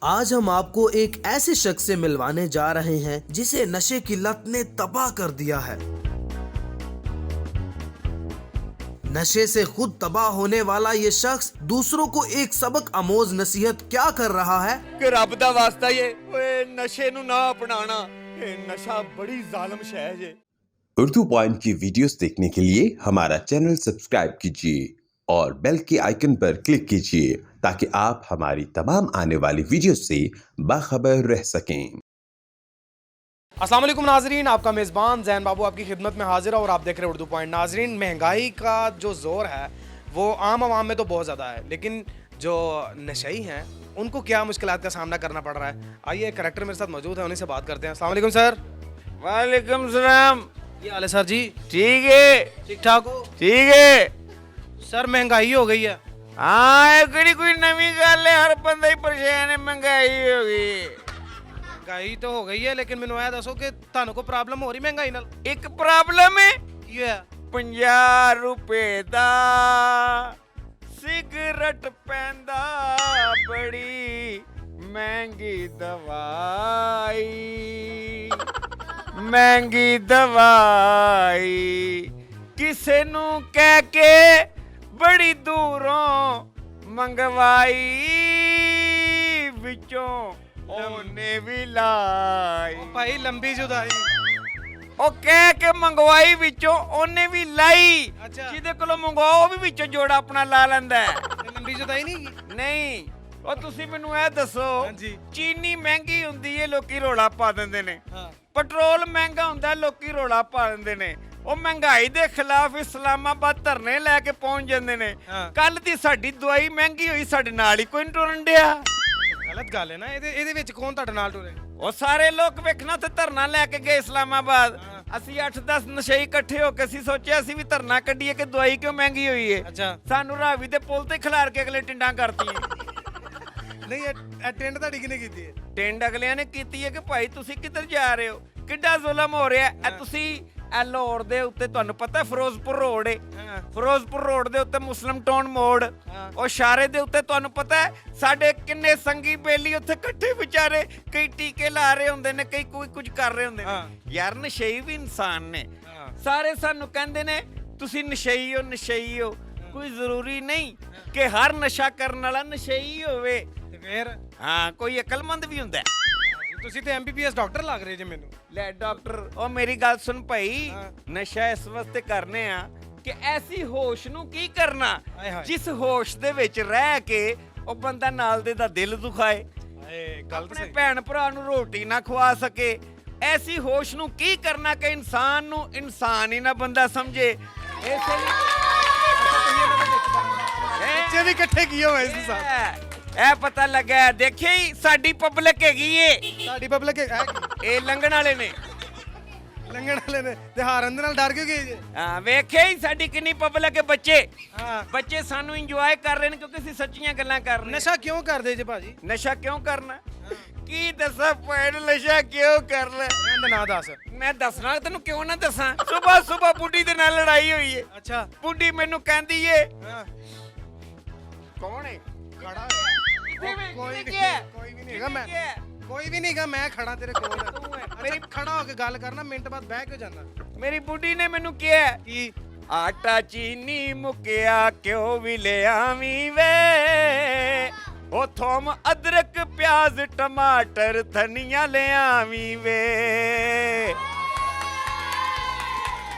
आज हम आपको एक ऐसे शख्स से मिलवाने जा रहे हैं जिसे नशे की लत ने तबाह कर दिया है। नशे से खुद तबाह होने वाला ये शख्स दूसरों को एक सबक आमोज नसीहत क्या कर रहा है कि रब दा वास्ता ये ओए नशे नु ना अपनाना, ये नशा बड़ी जालिम शै है जे। उर्दू पॉइंट की वीडियोस देखने के लिए हमारा चैनल सब्सक्राइब कीजिए और बेल के आइकन पर क्लिक कीजिए ताकि आप हमारी तमाम आने वाली वीडियोस से बाखबर रह सकें। अस्सलाम वालेकुम नाजरीन, आपका मेज़बान जैन बाबू आपकी खिदमत में हाजिर है और आप देख रहे हैं उर्दू पॉइंट। नाजरीन, महंगाई का जो ज़ोर है वो आम आवाम में तो बहुत ज़्यादा है, लेकिन जो नशई हैं उनको क्या मुश्किलात का सामना करना पड़ रहा है। आइए, करेक्टर मेरे साथ मौजूद है, उन्हीं से बात करते हैं। अस्सलाम वालेकुम सर। वालेकुम सलाम। ये हाल है सर जी? ठीक है, ठीक ठाक हो? ठीक है। सर महंगाई हो गई है। हाँ, एकड़ी कोई नवी गल है, हर बंदा ही परेशान है, महंगाई हो गई। महंगाई तो हो गई है, लेकिन मैनू ये दसो कि थानू को प्रॉब्लम हो रही महंगाई नाल? एक प्रॉब्लम है, ये 50 रुपए दा सिगरेट पैंदा, बड़ी महंगी दवाई, महंगी दवाई किसे नू कह के बड़ी दूरों मंगवाई, विचों ओने भी लाई। भाई लंबी जुदाई। ਉਹ ਕਹਿ ਕੇ ਮੰਗਵਾਈ ਵਿੱਚੋਂ ਉਹਨੇ ਵੀ ਲਾਈ, ਅੱਛਾ। ਜਿਹਦੇ ਕੋਲੋਂ ਮੰਗਵਾਓ ਉਹ ਵੀ ਵਿੱਚੋਂ ਜੋੜਾ ਆਪਣਾ ਲਾ ਲੈਂਦਾ ਹੈ। ਲੰਬੀ जुदाई नहीं? ਨਹੀਂ, ਉਹ ਤੁਸੀਂ ਮੈਨੂੰ ਇਹ ਦੱਸੋ, ਹਾਂਜੀ। ਚੀਨੀ ਮਹਿੰਗੀ ਹੁੰਦੀ ਏ, ਲੋਕੀ ਰੋਲਾ ਪਾ ਦਿੰਦੇ ਨੇ। हाँ। ਪੈਟਰੋਲ ਮਹਿੰਗਾ ਹੁੰਦਾ, ਲੋਕੀ ਰੋਲਾ ਪਾ ਦਿੰਦੇ ਨੇ। ਉਹ ਮਹਿੰਗਾਈ ਦੇ ਖਿਲਾਫ ਇਸਲਾਮਾਬਾਦ ਧਰਨੇ ਲੈ ਕੇ ਪਹੁੰਚ ਜਾਂਦੇ ਨੇ। ਹਾਂ। ਕੱਲ ਦੀ ਸਾਡੀ ਦਵਾਈ ਮਹਿੰਗੀ ਹੋਈ, ਸਾਡੇ ਨਾਲ ਹੀ ਕੋਈ ਨਹੀਂ ਟੁਰਨ ਡਿਆ। गलत गल है ना, ਇਹਦੇ ਵਿੱਚ ਕੌਣ ਤੁਹਾਡੇ ਨਾਲ ਟੁਰੇ? ਉਹ ਸਾਰੇ ਲੋਕ ਵੇਖਣਾ ਤੇ ਧਰਨਾ ਲੈ ਕੇ ਗਏ ਇਸਲਾਮਾਬਾਦ। ਹਾਂ। ਅਸੀਂ 8-10 ਨਸ਼ਈ ਇਕੱਠੇ ਹੋ ਕੇ ਅਸੀਂ ਸੋਚਿਆ ਅਸੀਂ ਵੀ ਧਰਨਾ ਕੱਢੀਏ ਕਿ ਦਵਾਈ ਕਿਉਂ ਮਹਿੰਗੀ ਹੋਈ ਏ। ਅੱਛਾ। ਸਾਨੂੰ ਰਾਵੀ ਦੇ ਪੁਲ ਤੇ ਖਿਲਾਰ ਕੇ ਅਗਲੇ ਟਿੰਡਾਂ ਕਰਤੀਆਂ। ਨਹੀਂ, ਇਹ ਟੈਂਡ ਤੁਹਾਡੀ ਕਿਹਨੇ ਕੀਤੀ ਹੈ? ਟਿੰਡ ਅਗਲਿਆਂ ਨੇ ਕੀਤੀ ਹੈ ਕਿ ਭਾਈ ਤੁਸੀਂ ਕਿੱਧਰ ਜਾ ਰਹੇ ਹੋ, ਕਿੱਡਾ ਜ਼ੁਲਮ ਹੋ ਰਿਹਾ ਹੈ। ਤੁਸੀਂ ਲਾਹੌਰ ਦੇ ਉੱਤੇ ਤੁਹਾਨੂੰ ਪਤਾ ਫਿਰੋਜ਼ਪੁਰ ਰੋਡ ਏ, ਹਾਂ। ਫਿਰੋਜ਼ਪੁਰ ਰੋਡ ਦੇ ਉੱਤੇ ਮੁਸਲਿਮ ਟਾਊਨ ਮੋੜ, ਹਾਂ। ਉਹ ਇਸ਼ਾਰੇ ਦੇ ਉੱਤੇ ਤੁਹਾਨੂੰ ਪਤਾ ਹੈ ਸਾਡੇ ਕਿੰਨੇ ਸੰਗੀ ਬੇਲੀ ਉੱਥੇ ਇਕੱਠੇ ਵਿਚਾਰੇ, ਕਈ ਟੀਕੇ ਲਾ ਰਹੇ ਹੁੰਦੇ ਨੇ, ਕਈ ਕੋਈ ਕੁਝ ਕਰ ਰਹੇ ਹੁੰਦੇ ਹਾਂ। ਨੇ। ਯਾਰ ਨਸ਼ਈ ਵੀ ਇਨਸਾਨ ਨੇ। ਹਾਂ। ਸਾਰੇ ਸਾਨੂੰ ਕਹਿੰਦੇ ਨੇ ਤੁਸੀਂ ਨਸ਼ਈ ਹੋ, ਨਸ਼ਈ ਹੋ। ਕੋਈ ਜ਼ਰੂਰੀ ਨਹੀਂ ਕਿ ਹਰ ਨਸ਼ਾ ਕਰਨ ਵਾਲਾ ਨਸ਼ਈ ਹੋਵੇ। ਤੇ ਫਿਰ ਹਾਂ, ਕੋਈ ਅਕਲਮੰਦ ਵੀ ਹੁੰਦਾ ਹੈ। ਤੁਸੀਂ ਤੇ ਐਮਬੀਬੀਐਸ ਡਾਕਟਰ ਲੱਗ ਰਹੇ ਜੇ ਮੈਨੂੰ। ਲੈ ਡਾਕਟਰ, ਉਹ ਮੇਰੀ ਗੱਲ ਸੁਣ ਭਾਈ, ਹਾਂ। ਨਸ਼ਾ ਇਸ ਵਾਸਤੇ ਕਰਨੇ ਆ ਕਿ ਐਸੀ ਹੋਸ਼ ਨੂੰ ਕੀ ਕਰਨਾ ਹਾਏ ਹਾਏ। ਜਿਸ ਹੋਸ਼ ਦੇ ਵਿੱਚ ਰਹਿ ਕੇ ਉਹ ਬੰਦਾ ਨਾਲ ਦੇ ਦਾ ਦਿਲ ਦੁਖਾਏ, ਏ ਗਲਤ ਆਪਣੇ ਸਹੀ। ਭੈਣ ਭਰਾ ਨੂੰ ਰੋਟੀ ਨਾ ਖਵਾ ਸਕੇ। ਐਸੀ ਹੋਸ਼ ਨੂੰ ਕੀ ਕਰਨਾ ਕਿ ਇਨਸਾਨ ਨੂੰ ਇਨਸਾਨ ਹੀ ਨਾ ਬੰਦਾ ਸਮਝੇ। ਇਸੇ ਲਈ ਬੱਚੇ ਵੀ ਇਕੱਠੇ ਕੀਏ ਹੋਏ ਸੀ ਸਾਥ। ਇਹ ਪਤਾ ਲੱਗਾ, ਦੇਖਿਆ ਹੀ ਸਾਡੀ ਪਬਲਿਕ ਹੈਗੀ ਏ। ਸਾਡੀ ਪਬਲਿਕ ਇਹ ਲੰਘਣ ਵਾਲੇ ਨੇ, ਲੰਘਣ ਵਾਲੇ ਨੇ ਤੇ ਹਾਰਨ ਦੇ ਨਾਲ ਡਰ ਕਿਉਂ ਗਏ ਜੇ? ਹਾਂ ਵੇਖਿਆ ਹੀ ਸਾਡੀ ਕਿੰਨੀ ਪਬਲਿਕ ਹੈ। ਬੱਚੇ ਹਾਂ। ਬੱਚੇ ਸਾਨੂੰ ਇੰਜੋਏ ਕਰ ਰਹੇ ਨੇ ਕਿਉਂਕਿ ਅਸੀਂ ਸੱਚੀਆਂ ਗੱਲਾਂ ਕਰ ਰਹੇ। ਨਸ਼ਾ ਕਿਉਂ ਕਰਦੇ ਜੇ ਭਾਜੀ? ਨਸ਼ਾ ਕਿਉਂ ਕਰਨਾ? ਕੀ ਦੱਸਾਂ ਭੈਣ, ਨਸ਼ਾ ਕਿਉਂ ਕਰਨਾ? ਇਹਦਾ ਨਾਂ ਦੱਸ। ਮੈਂ ਦੱਸਣਾ ਤੈਨੂੰ, ਕਿਉਂ ਨਾ ਦੱਸਾਂ। ਸਵੇਰ ਸਵੇਰ ਬੁੱਢੀ ਦੇ ਨਾਲ ਲੜਾਈ ਹੋਈ ਏ। ਅੱਛਾ। ਬੁੱਢੀ ਮੈਨੂੰ ਕਹਿੰਦੀ ਏ, ਹਾਂ। ਕੌਣ ਏ? ਖੜਾ। ਕਿੱਥੇ ਵੇ? ਕੋਈ ਕਿੱਥੇ ਨਹੀਂ, ਗਿਆ? ਕੋਈ ਵੀ ਨਹੀਂ ਹੈਗਾ। ਮੈਂ ਕਿੱਥੇ ਗਿਆ? ਕੋਈ ਵੀ ਨਹੀਂਗਾ, ਮੈਂ ਖੜਾ ਤੇਰੇ ਕੋਲ। ਤੂੰ ਹੈ। ਮੇਰੀ ਖੜਾ ਹੋ ਕੇ ਗੱਲ ਕਰਨਾ, ਮਿੰਟ ਬਾਅਦ ਬਹਿ ਕਿਉਂ ਜਾਂਦਾ? ਮੇਰੀ ਬੁੱਢੀ ਨੇ ਮੈਨੂੰ ਕਿਹਾ, ਕੀ? ਆਟਾ ਚੀਨੀ ਮੁੱਕਿਆ ਕਿਉਂ ਵੀ ਲਿਆਵੀਂ ਵੇ, ਉਹ ਥੋਮ ਅਦਰਕ ਪਿਆਜ਼ ਟਮਾਟਰ ਧਨੀਆ ਲਿਆਵੀਂ ਵੇ।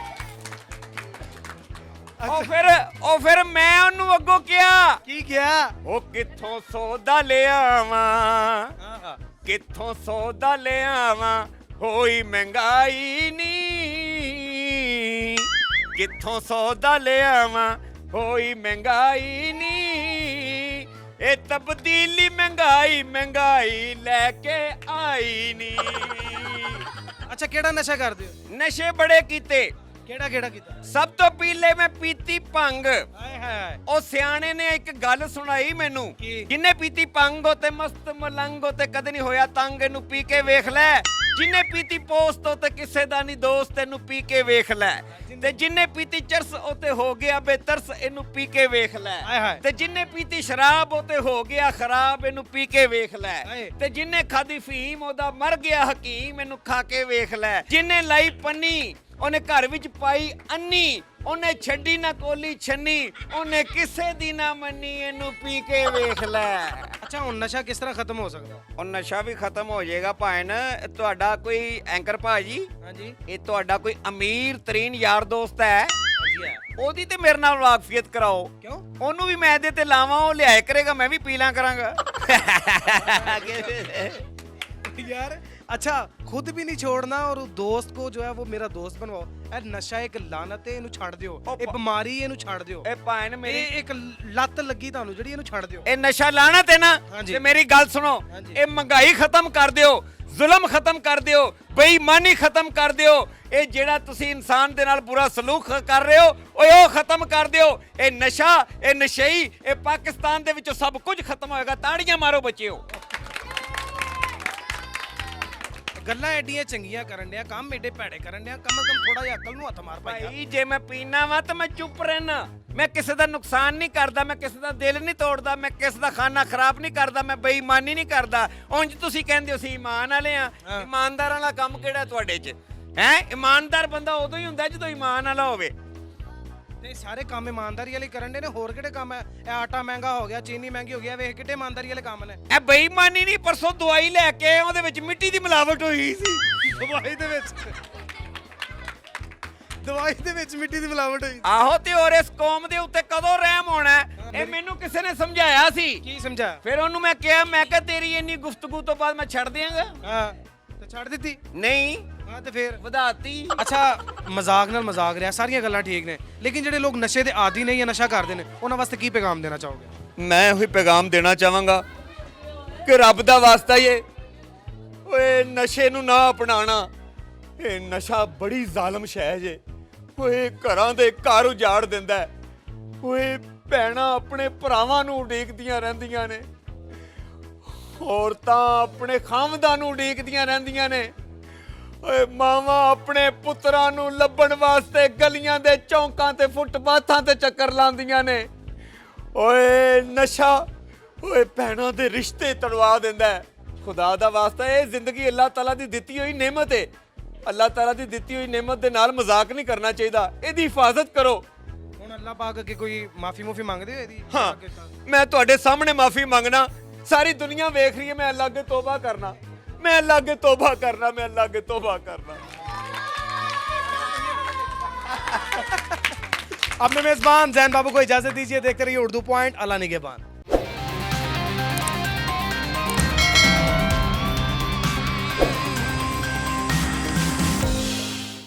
ਉਹ ਫਿਰ ਮੈਂ ਉਹਨੂੰ ਅੱਗੋਂ ਕਿਹਾ, ਕੀ ਕਿਹਾ? ਉਹ ਕਿੱਥੋਂ ਸੌਦਾ ਲਿਆਵਾਂ, ਹਾਂ। ਕਿੱਥੋਂ ਸੌਦਾ ਲਿਆਵਾਂ, ਹੋਈ ਮਹਿੰਗਾਈ ਨੀ, ਕਿੱਥੋਂ ਸੌਦਾ ਲਿਆਵਾਂ, ਹੋਈ ਮਹਿੰਗਾਈ ਨੀ, ਇਹ ਤਬਦੀਲੀ ਮਹਿੰਗਾਈ ਮਹਿੰਗਾਈ ਲੈ ਕੇ ਆਈ ਨੀ। ਅੱਛਾ, ਕਿਹੜਾ ਨਸ਼ਾ ਕਰਦੇ ਹੋ? ਨਸ਼ੇ ਬੜੇ ਕੀਤੇ। ਕਿਹੜਾ ਕਿਹੜਾ ਕੀਤਾ? ਸਭ ਤੋਂ ਪਹਿਲੇ ਮੈਂ ਪੀਤੀ ਭੰਗ। ਹਾਏ ਹਾਏ। ਉਹ ਸਿਆਣੇ ਨੇ ਇੱਕ ਗੱਲ ਸੁਣਾਈ ਮੈਨੂੰ, ਕੀ? ਜਿੰਨੇ ਪੀਤੀ ਭੰਗ ਉਹ ਤੇ ਮਸਤ ਮਲੰਗ ਉਹ ਤੇ ਕਦੇ ਨਹੀਂ ਹੋਇਆ ਤੰਗ, ਇਹਨੂੰ ਪੀ ਕੇ ਵੇਖ ਲੈ, ਜਿੰਨੇ ਪੀਤੀ ਪੋਸਤ ਉਹ ਤੇ ਕਿਸੇ ਦਾ ਨਹੀਂ ਦੋਸਤ, ਇਹਨੂੰ ਪੀ ਕੇ ਵੇਖ ਲੈ। ਤੇ ਜਿੰਨੇ ਪੀਤੀ ਚਰਸ ਉਹ ਤੇ ਹੋ ਗਿਆ ਬੇਤਰਸ, ਇਹਨੂੰ ਪੀ ਕੇ ਵੇਖ ਲੈ। ਤੇ ਜਿੰਨੇ ਪੀਤੀ ਸ਼ਰਾਬ ਉਹ ਤੇ ਹੋ ਗਿਆ ਖਰਾਬ, ਇਹਨੂੰ ਪੀ ਕੇ ਵੇਖ ਲੈ। ਤੇ ਜਿੰਨੇ ਖਾਦੀ ਫੀਮ ਉਹਦਾ ਮਰ ਗਿਆ ਹਕੀਮ, ਇਹਨੂੰ ਖਾ ਕੇ ਵੇਖ ਲੈ। ਜਿੰਨੇ ਲਾਈ ਪੰਨੀ ਉਹਨੇ ਘਰ ਵਿੱਚ ਪਾਈ ਅੰਨੀ, ਉਹਨੇ ਛੱਡੀ ਨਾ ਕੋਲੀ ਛੰਨੀ, ਉਹਨੇ ਕਿਸੇ ਦੀ ਨਾ ਮੰਨੀ, ਇਹਨੂੰ ਪੀ ਕੇ ਵੇਖ ਲੈ। ਅੱਛਾ ਹੁਣ ਨਸ਼ਾ ਕਿਸ ਤਰ੍ਹਾਂ ਖਤਮ ਹੋ ਸਕਦਾ? ਉਹ ਨਸ਼ਾ ਵੀ ਖਤਮ ਹੋ ਜਾਏਗਾ ਭਾਣ। ਤੁਹਾਡਾ ਕੋਈ ਐਂਕਰ ਭਾਜੀ, ਹਾਂਜੀ ਇਹ ਤੁਹਾਡਾ ਕੋਈ ਅਮੀਰ ਤਰੀਨ ਯਾਰ ਦੋਸਤ ਹੈ, ਹਾਂਜੀ ਹੈ। ਉਹਦੀ ਤੇ ਮੇਰੇ ਨਾਲ ਵਾਕਫੀਅਤ ਕਰਾਓ। ਕਿਉਂ? ਉਹਨੂੰ ਵੀ ਮੈਂ ਇਹਦੇ ਤੇ ਲਾਵਾਂ, ਉਹ ਲਿਆਇਆ ਕਰੇਗਾ, ਮੈਂ ਵੀ ਪੀ ਲਾਂ ਕਰਾਂਗਾ। यार अच्छा खुद भी नहीं छोड़ना और दोस्त को जो है वो मेरा दोस्त बनवाओ। यार नशा एक लानत है, ਇਹਨੂੰ ਛੱਡ ਦਿਓ। ਇਹ ਬਿਮਾਰੀ ਹੈ, ਇਹਨੂੰ ਛੱਡ ਦਿਓ। ਇਹ ਭਾਣ ਮੇਰੀ ਇਹ ਇੱਕ ਲੱਤ ਲੱਗੀ ਤੁਹਾਨੂੰ ਜਿਹੜੀ, ਇਹਨੂੰ ਛੱਡ ਦਿਓ। ਇਹ ਨਸ਼ਾ ਲਾਣਾ ਤੇ ਨਾ, ਹਾਂਜੀ। ਤੇ ਮੇਰੀ ਗੱਲ ਸੁਣੋ, ਹਾਂਜੀ। ਇਹ ਮਹਿੰਗਾਈ ਖਤਮ ਕਰ ਦਿਓ, ਜ਼ੁਲਮ ਖਤਮ ਕਰ ਦਿਓ, ਬੇਈਮਾਨੀ ਖਤਮ ਕਰ ਦਿਓ। ਇਹ ਜਿਹੜਾ ਤੁਸੀਂ ਇਨਸਾਨ ਦੇ ਨਾਲ ਬੁਰਾ ਸਲੂਕ ਕਰ ਰਹੇ ਹੋ, ਓਏ ਉਹ ਖਤਮ ਕਰ ਦਿਓ। ਇਹ ਨਸ਼ਾ, ਇਹ ਨਸ਼ਈ, ਇਹ ਪਾਕਿਸਤਾਨ ਦੇ ਵਿੱਚੋਂ ਸਭ ਕੁਝ ਖਤਮ ਹੋਏਗਾ। ਤਾੜੀਆਂ ਮਾਰੋ ਬੱਚਿਓ। ਗੱਲਾਂ ਐਡੀਆਂ ਚੰਗੀਆਂ ਕਰਨ ਡਿਆ, ਕੰਮ ਐਡੇ ਭੈੜੇ ਕਰਨ ਡਿਆ, ਕਮ ਕਮ ਥੋੜਾ ਜਿਹਾ ਅਕਲ ਨੂੰ ਹੱਥ ਮਾਰ ਭਾਈ। ਭਾਈ ਜੇ ਮੈਂ ਪੀਣਾ ਵਾ ਤਾਂ ਮੈਂ ਚੁੱਪ ਰਹਿਣਾ। ਮੈਂ ਕਿਸੇ ਦਾ ਨੁਕਸਾਨ ਨਹੀਂ ਕਰਦਾ, ਮੈਂ ਕਿਸੇ ਦਾ ਦਿਲ ਨਹੀਂ ਤੋੜਦਾ, ਮੈਂ ਕਿਸੇ ਦਾ ਖਾਨਾ ਖਰਾਬ ਨਹੀਂ ਕਰਦਾ, ਮੈਂ ਬੇਈਮਾਨੀ ਨਹੀਂ ਕਰਦਾ। ਉਂਝ ਤੁਸੀਂ ਕਹਿੰਦੇ ਹੋ ਅਸੀਂ ਈਮਾਨ ਵਾਲੇ ਆ। ਇਮਾਨਦਾਰਾਂ ਵਾਲਾ ਕੰਮ ਕਿਹੜਾ ਤੁਹਾਡੇ 'ਚ ਹੈ? ਇਮਾਨਦਾਰ ਬੰਦਾ ਉਦੋਂ ਹੀ ਹੁੰਦਾ ਜਦੋਂ ਈਮਾਨ ਵਾਲਾ ਹੋਵੇ। ਤੇ ਸਾਰੇ ਕੰਮ ਇਮਾਨਦਾਰੀ ਵਾਲੇ ਕਰਨ ਦੇ ਨੇ, ਹੋਰ ਕਿਹੜੇ ਕੰਮ ਹੈ? ਇਹ ਆਟਾ ਮਹਿੰਗਾ ਹੋ ਗਿਆ, ਚੀਨੀ ਮਹਿੰਗੀ ਹੋ ਗਿਆ, ਵੇਖ ਕਿੱਡੇ ਇਮਾਨਦਾਰੀ ਵਾਲੇ ਕੰਮ ਨੇ। ਇਹ ਬੇਈਮਾਨੀ ਨਹੀਂ। ਪਰਸੋਂ ਦਵਾਈ ਲੈ ਕੇ ਆਏ, ਉਹਦੇ ਵਿੱਚ ਮਿੱਟੀ ਦੀ ਮਿਲਾਵਟ ਹੋਈ ਸੀ। ਦਵਾਈ ਦੇ ਵਿੱਚ ਮਿੱਟੀ ਦੀ ਮਿਲਾਵਟ ਹੋਈ। ਆਹੋ ਤੇ ਹੋਰ ਇਸ ਕੌਮ ਦੇ ਉੱਤੇ ਕਦੋਂ ਰਹਿਮ ਹੋਣਾ ਹੈ? ਇਹ ਮੈਨੂੰ ਕਿਸੇ ਨੇ ਸਮਝਾਇਆ ਸੀ। ਕੀ ਸਮਝਾਇਆ? ਫਿਰ ਉਹਨੂੰ ਮੈਂ ਕਿਹਾ ਤੇਰੀ ਇੰਨੀ ਗੁਫ਼ਤਗੂ ਤੋਂ ਬਾਅਦ ਮੈਂ ਛੱਡ ਦਿਆਂਗਾ। ਹਾਂ ਤੇ ਛੱਡ ਦਿੱਤੀ। ਨਹੀਂ ਹਾਂ ਤੇ ਫਿਰ ਵਧਾਤੀ। ਅੱਛਾ ਮਜ਼ਾਕ ਨਾਲ ਮਜ਼ਾਕ ਰਿਹਾ, ਸਾਰੀਆਂ ਗੱਲਾਂ ਠੀਕ ਨੇ, ਲੇਕਿਨ ਜਿਹੜੇ ਲੋਕ ਨਸ਼ੇ ਦੇ ਆਦੀ ਨੇ ਜਾਂ ਨਸ਼ਾ ਕਰਦੇ ਨੇ, ਉਹਨਾਂ ਵਾਸਤੇ ਕੀ ਪੈਗਾਮ ਦੇਣਾ ਚਾਹੋਗੇ? ਮੈਂ ਉਹੀ ਪੈਗਾਮ ਦੇਣਾ ਚਾਹਾਂਗਾ ਕਿ ਰੱਬ ਦਾ ਵਾਸਤਾ ਹੀ ਏ, ਓਏ ਨਸ਼ੇ ਨੂੰ ਨਾ ਅਪਣਾਣਾ। ਇਹ ਨਸ਼ਾ ਬੜੀ ਜ਼ਾਲਮ ਸ਼ੈ ਜੇ। ਓਏ ਘਰਾਂ ਦੇ ਘਰ ਉਜਾੜ ਦਿੰਦਾ ਹੈ। ਓਏ ਭੈਣਾਂ ਆਪਣੇ ਭਰਾਵਾਂ ਨੂੰ ਉਡੀਕਦੀਆਂ ਰਹਿੰਦੀਆਂ ਨੇ, ਔਰਤਾਂ ਆਪਣੇ ਖਾਮਦਾਂ ਨੂੰ ਉਡੀਕਦੀਆਂ ਰਹਿੰਦੀਆਂ ਨੇ। ਓਏ ਮਾਵਾਂ ਆਪਣੇ ਪੁੱਤਰਾਂ ਨੂੰ ਲੱਭਣ ਵਾਸਤੇ ਗਲੀਆਂ ਦੇ ਚੌਂਕਾਂ ਤੇ ਫੁੱਟਪਾਥਾਂ ਤੇ ਚੱਕਰ ਲਾਉਂਦੀਆਂ ਨੇ। ਓਏ ਨਸ਼ਾ ਓਏ ਭੈਣਾਂ ਦੇ ਰਿਸ਼ਤੇ ਤੜਵਾ ਦਿੰਦਾ ਹੈ। ਖੁਦਾ ਦਾ ਵਾਸਤਾ ਇਹ ਜ਼ਿੰਦਗੀ ਅੱਲਾਹ ਤਾਲਾ ਦੀ ਦਿੱਤੀ ਹੋਈ ਨਿਮਤ ਹੈ। ਅੱਲਾਹ ਤਾਲਾ ਦੀ ਦਿੱਤੀ ਹੋਈ ਨਿਮਤ ਦੇ ਨਾਲ ਮਜ਼ਾਕ ਨਹੀਂ ਕਰਨਾ ਚਾਹੀਦਾ। ਇਹਦੀ ਹਿਫਾਜ਼ਤ ਕਰੋ। ਹੁਣ ਅੱਲਾਹ ਪਾਕ ਅੱਗੇ ਕੋਈ ਮਾਫੀ ਮੁਫੀ ਮੰਗਦੇ ਹੋ ਇਹਦੀ? ਹਾਂ ਮੈਂ ਤੁਹਾਡੇ ਸਾਹਮਣੇ ਮਾਫੀ ਮੰਗਣਾ। ਸਾਰੀ ਦੁਨੀਆ ਵੇਖ ਰਹੀ ਹੈ। ਮੈਂ ਅੱਲਾਹ ਅੱਗੇ ਤੋਬਾ ਕਰਨਾ, मैं अल्लाह के तौबा करना, मैं अल्लाह के तौबा करना। अपने मेजबान जैन बाबू को इजाजत दीजिए। देखते रहिए उर्दू पॉइंट। अल्लाह निगहबान।